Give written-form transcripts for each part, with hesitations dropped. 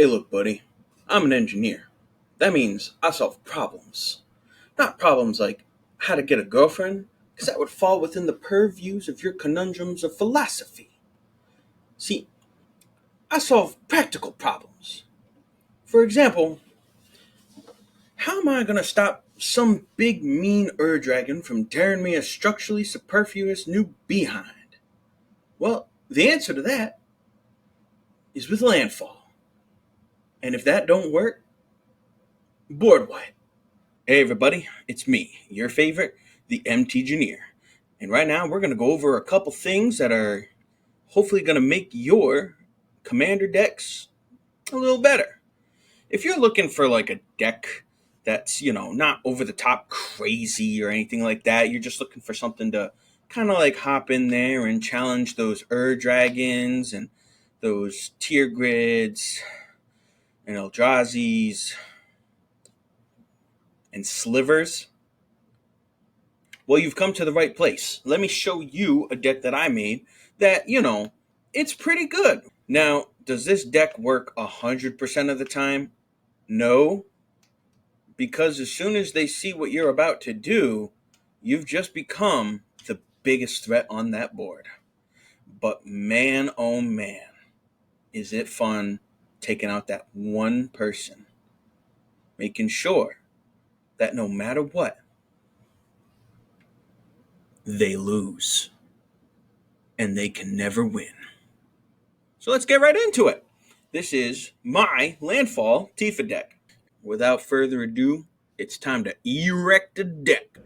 Hey look, buddy, I'm an engineer. That means I solve problems. Not problems like how to get a girlfriend, because that would fall within the purviews of your conundrums of philosophy. See, I solve practical problems. For example, how am I going to stop some big mean dragon from tearing me a structurally superfluous new behind? Well, the answer to that is with landfall. And if that don't work, board wipe. Hey everybody, it's me, your favorite, the MTGineer. And right now we're going to go over a couple things that are hopefully going to make your commander decks a little better. If you're looking for like a deck that's, not over the top crazy or anything like that, you're just looking for something to kind of like hop in there and challenge those dragons and those tier grids and Eldrazi's and slivers. Well, you've come to the right place. Let me show you a deck that I made that, it's pretty good. Now, does this deck work 100% of the time? No, because as soon as they see what you're about to do, you've just become the biggest threat on that board. But man, oh man, is it fun taking out that one person, making sure that no matter what, they lose, and they can never win. So let's get right into it. This is my Landfall Tifa deck. Without further ado, it's time to erect a deck.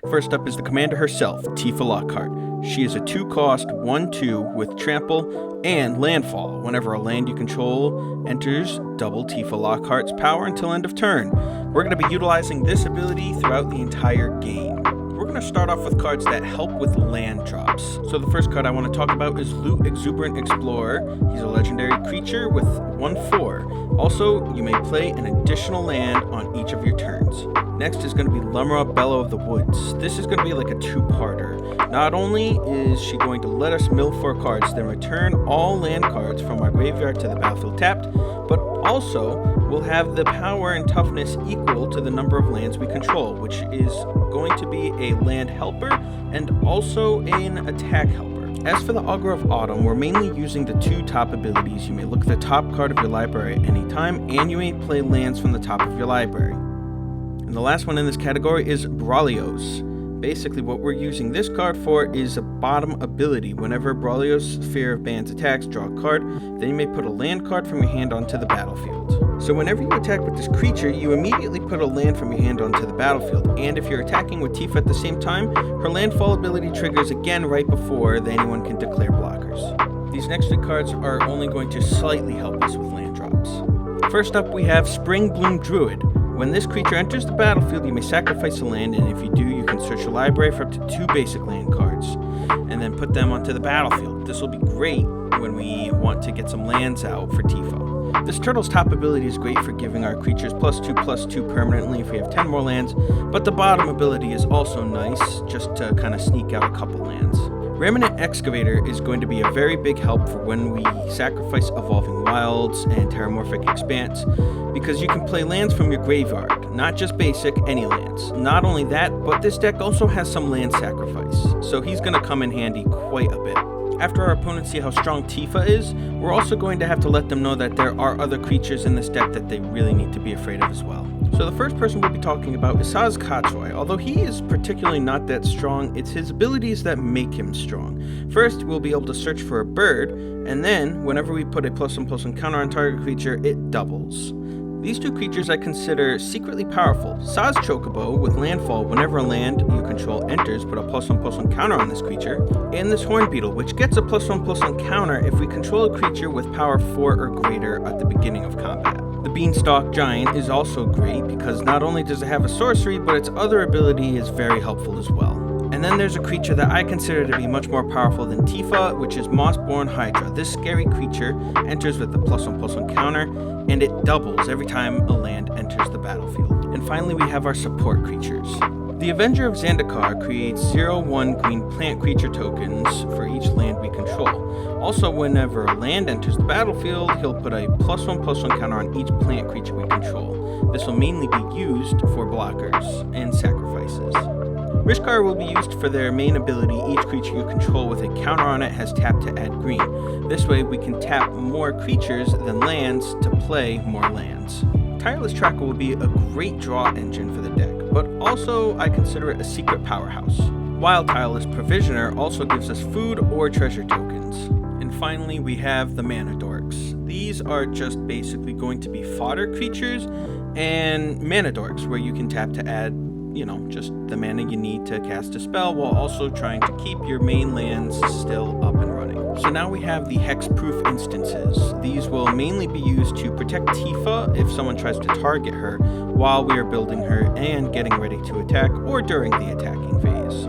First up is the commander herself, Tifa Lockhart. She is a 2-cost 1/2 with trample and landfall. Whenever a land you control enters, double Tifa Lockhart's power until end of turn. We're going to be utilizing this ability throughout the entire game. We're going to start off with cards that help with land drops. So the first card I want to talk about is Loot Exuberant Explorer. He's a legendary creature with 1/4. Also, you may play an additional land on each of your turns. Next is going to be Lumra, Bellow of the Woods. This is going to be like a 2-parter. Not only is she going to let us mill 4 cards, then return all land cards from our graveyard to the battlefield tapped, but also will have the power and toughness equal to the number of lands we control, which is going to be a land helper and also an attack helper. As for the Augur of Autumn, we're mainly using the 2 top abilities. You may look at the top card of your library at any time, and you may play lands from the top of your library. And the last one in this category is Brawlios. Basically, what we're using this card for is a bottom ability. Whenever Brawlios Fear of Bands attacks, draw a card, then you may put a land card from your hand onto the battlefield. So whenever you attack with this creature, you immediately put a land from your hand onto the battlefield. And if you're attacking with Tifa at the same time, her landfall ability triggers again right before anyone can declare blockers. These next 3 cards are only going to slightly help us with land drops. First up, we have Spring Bloom Druid. When this creature enters the battlefield, you may sacrifice a land, and if you do, you can search your library for up to 2 basic land cards, and then put them onto the battlefield. This will be great when we want to get some lands out for Tifa. This turtle's top ability is great for giving our creatures +2/+2 permanently if we have 10 more lands, but the bottom ability is also nice, just to kind of sneak out a couple lands. Remnant Excavator is going to be a very big help for when we sacrifice Evolving Wilds and Terramorphic Expanse, because you can play lands from your graveyard, not just basic, any lands. Not only that, but this deck also has some land sacrifice, so he's going to come in handy quite a bit. After our opponents see how strong Tifa is, we're also going to have to let them know that there are other creatures in this deck that they really need to be afraid of as well. So the first person we'll be talking about is Saz Katroi. Although he is particularly not that strong, it's his abilities that make him strong. First, we'll be able to search for a bird, and then, whenever we put a +1/+1 counter on target creature, it doubles. These 2 creatures I consider secretly powerful. Saz Chocobo with landfall. Whenever a land you control enters, put a +1/+1 counter on this creature. And this Horn Beetle, which gets a +1/+1 counter if we control a creature with power 4 or greater at the beginning of combat. The Beanstalk Giant is also great because not only does it have a sorcery, but its other ability is very helpful as well. And then there's a creature that I consider to be much more powerful than Tifa, which is Mossborn Hydra. This scary creature enters with a +1/+1 counter, and it doubles every time a land enters the battlefield. And finally, we have our support creatures. The Avenger of Zendikar creates 0/1 green plant creature tokens for each land we control. Also, whenever a land enters the battlefield, he'll put a +1/+1 counter on each plant creature we control. This will mainly be used for blockers and sacrifices. Rishkar will be used for their main ability. Each creature you control with a counter on it has tapped to add green. This way we can tap more creatures than lands to play more lands. Tireless Tracker will be a great draw engine for the deck, but also I consider it a secret powerhouse. While Tireless Provisioner also gives us food or treasure tokens. And finally we have the Mana Dorks. These are just basically going to be fodder creatures and Mana Dorks, where you can tap to add just the mana you need to cast a spell while also trying to keep your main lands still up and running. So now we have the hexproof instances. These will mainly be used to protect Tifa if someone tries to target her while we are building her and getting ready to attack or during the attacking phase.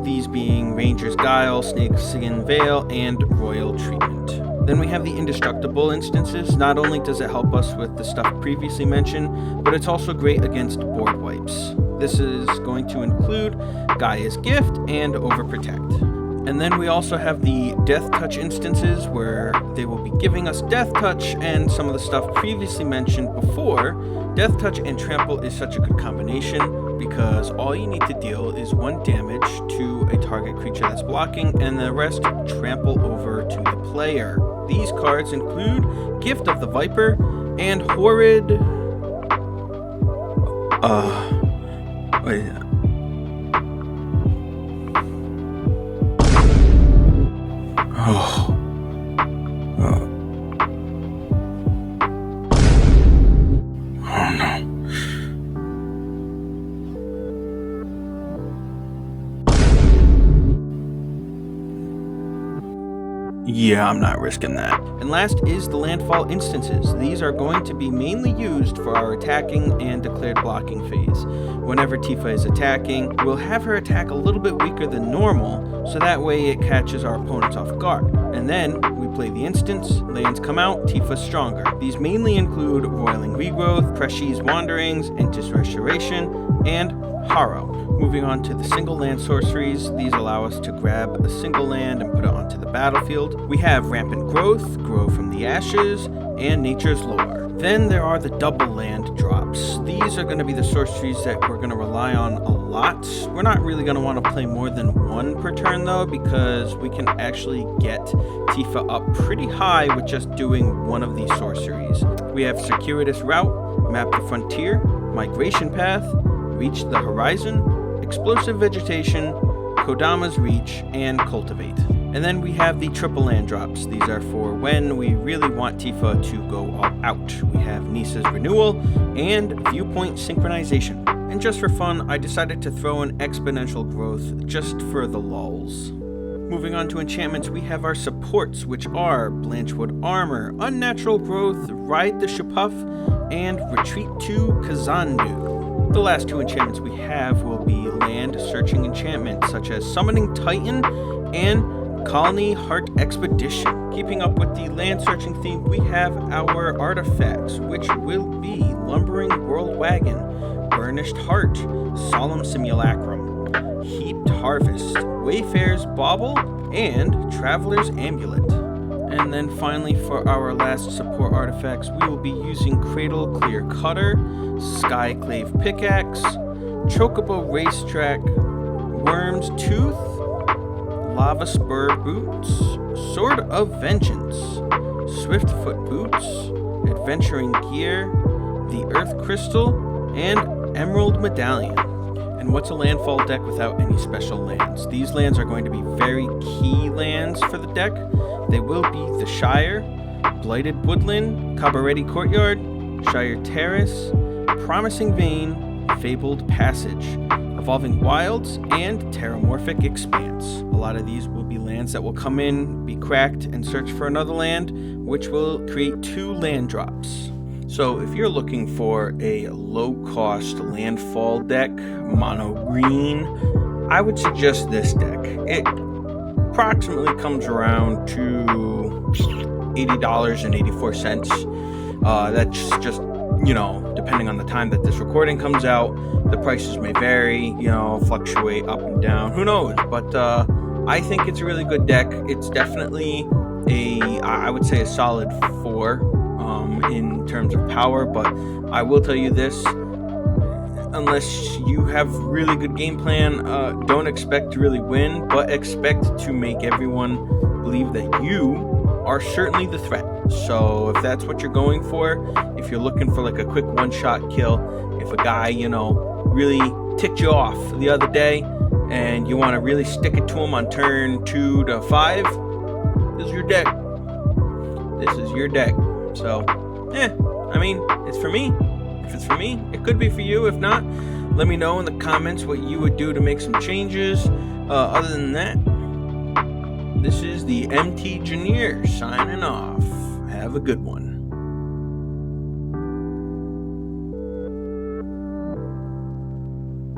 These being Ranger's Guile, Snakeskin Veil, and Royal Treatment. Then we have the indestructible instances. Not only does it help us with the stuff previously mentioned, but it's also great against board wipes. This is going to include Gaia's Gift and Overprotect. And then we also have the Death Touch instances, where they will be giving us Death Touch and some of the stuff previously mentioned before. Death Touch and Trample is such a good combination because all you need to deal is 1 damage to a target creature that's blocking and the rest trample over to the player. These cards include Gift of the Viper and Horrid... Yeah, I'm not risking that. And last is the landfall instances. These are going to be mainly used for our attacking and declared blocking phase. Whenever Tifa is attacking, we'll have her attack a little bit weaker than normal, so that way it catches our opponents off guard. And then we play the instance, lands come out, Tifa's stronger. These mainly include Roiling Regrowth, Preshi's Wanderings, Entis Restoration, and Harrow. Moving on to the single land sorceries, these allow us to grab a single land and put it onto the battlefield. We have Rampant Growth, Grow from the Ashes, and Nature's Lore. Then there are the double land drops. These are going to be the sorceries that we're going to rely on a lot. We're not really going to want to play more than 1 per turn though, because we can actually get Tifa up pretty high with just doing 1 of these sorceries. We have Circuitous Route, Map the Frontier, Migration Path, Reach the Horizon, Explosive Vegetation, Kodama's Reach, and Cultivate. And then we have the triple land drops. These are for when we really want Tifa to go all out. We have Nisa's Renewal and Viewpoint Synchronization. And just for fun, I decided to throw in Exponential Growth just for the lulz. Moving on to enchantments, we have our supports, which are Blanchwood Armor, Unnatural Growth, Ride the Shuppuff, and Retreat to Kazandu. The last 2 enchantments we have will be land searching enchantments, such as Summoning Titan and Colony Heart Expedition. Keeping up with the land searching theme, we have our artifacts, which will be Lumbering World Wagon, Burnished Heart, Solemn Simulacrum, Heaped Harvest, Wayfarer's Bauble, and Traveler's Amulet. And then finally, for our last support artifacts, we will be using Cradle Clear Cutter, Skyclave Pickaxe, Chocobo Racetrack, Worm's Tooth, Lava Spur Boots, Sword of Vengeance, Swiftfoot Boots, Adventuring Gear, the Earth Crystal, and Emerald Medallion. And what's a landfall deck without any special lands? These lands are going to be very key lands for the deck. They will be the Shire, Blighted Woodland, Cabaretti Courtyard, Shire Terrace, Promising Vein, Fabled Passage, Evolving Wilds, and Terramorphic Expanse. A lot of these will be lands that will come in, be cracked, and search for another land, which will create 2 land drops. So if you're looking for a low-cost landfall deck, mono green, I would suggest this deck. It approximately comes around to $80.84. That's just, depending on the time that this recording comes out, the prices may vary, fluctuate up and down. Who knows? But I think it's a really good deck. It's definitely I would say a solid 4 in terms of power, but I will tell you this. Unless you have really good game plan, don't expect to really win, but expect to make everyone believe that you are certainly the threat. So if that's what you're going for, if you're looking for like a quick one-shot kill, if a guy, really ticked you off the other day and you want to really stick it to him on turn 2 to 5, this is your deck. This is your deck. So, it's for me. If it's for me, it could be for you. If not, let me know in the comments what you would do to make some changes. Other than that, this is the MTGineer signing off. Have a good one.